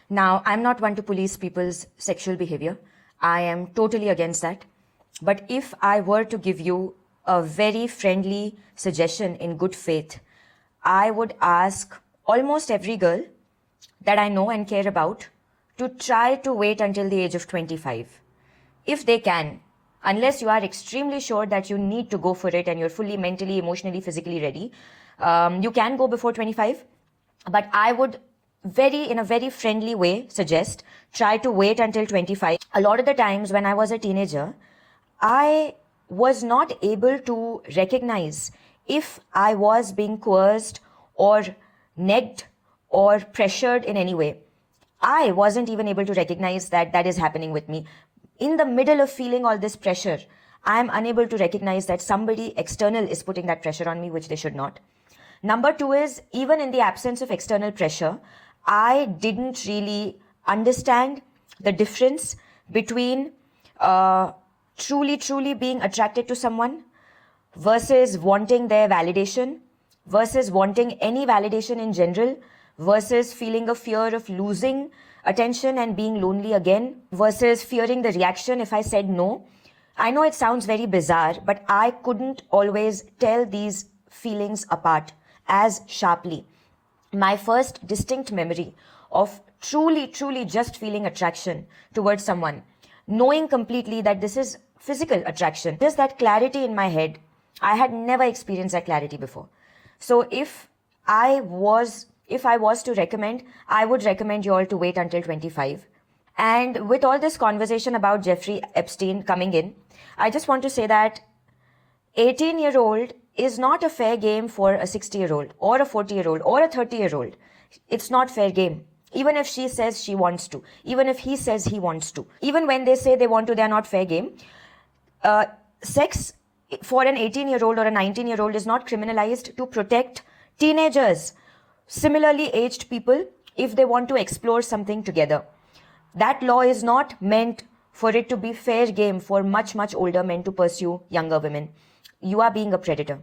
Now, I'm not one to police people's sexual behavior. I am totally against that. But if I were to give you a very friendly suggestion in good faith, I would ask almost every girl that I know and care about to try to wait until the age of 25. If they can, unless you are extremely sure that you need to go for it and you're fully mentally, emotionally, physically ready, you can go before 25. But I would in a very friendly way suggest, try to wait until 25. A lot of the times when I was a teenager, I was not able to recognize if I was being coerced or negged or pressured in any way. I wasn't even able to recognize that that is happening with me. In the middle of feeling all this pressure, I am unable to recognize that somebody external is putting that pressure on me, which they should not. Number two is, even in the absence of external pressure, I didn't really understand the difference between truly being attracted to someone versus wanting their validation, versus wanting any validation in general, versus feeling a fear of losing attention and being lonely again, versus fearing the reaction if I said no. I know it sounds very bizarre, but I couldn't always tell these feelings apart as sharply. My first distinct memory of truly just feeling attraction towards someone, knowing completely that this is physical attraction, just that clarity in my head, I had never experienced that clarity before. So if I was to recommend, I would recommend you all to wait until 25. And with all this conversation about Jeffrey Epstein coming in, I just want to say that 18-year-old is not a fair game for a 60-year-old or a 40-year-old or a 30-year-old. It's not fair game. Even if she says she wants to, even if he says he wants to, even when they say they want to, they're not fair game. Sex for an 18-year-old or a 19-year-old is not criminalized to protect teenagers, similarly aged people, if they want to explore something together. That law is not meant for it to be fair game for much older men to pursue younger women. You are being a predator.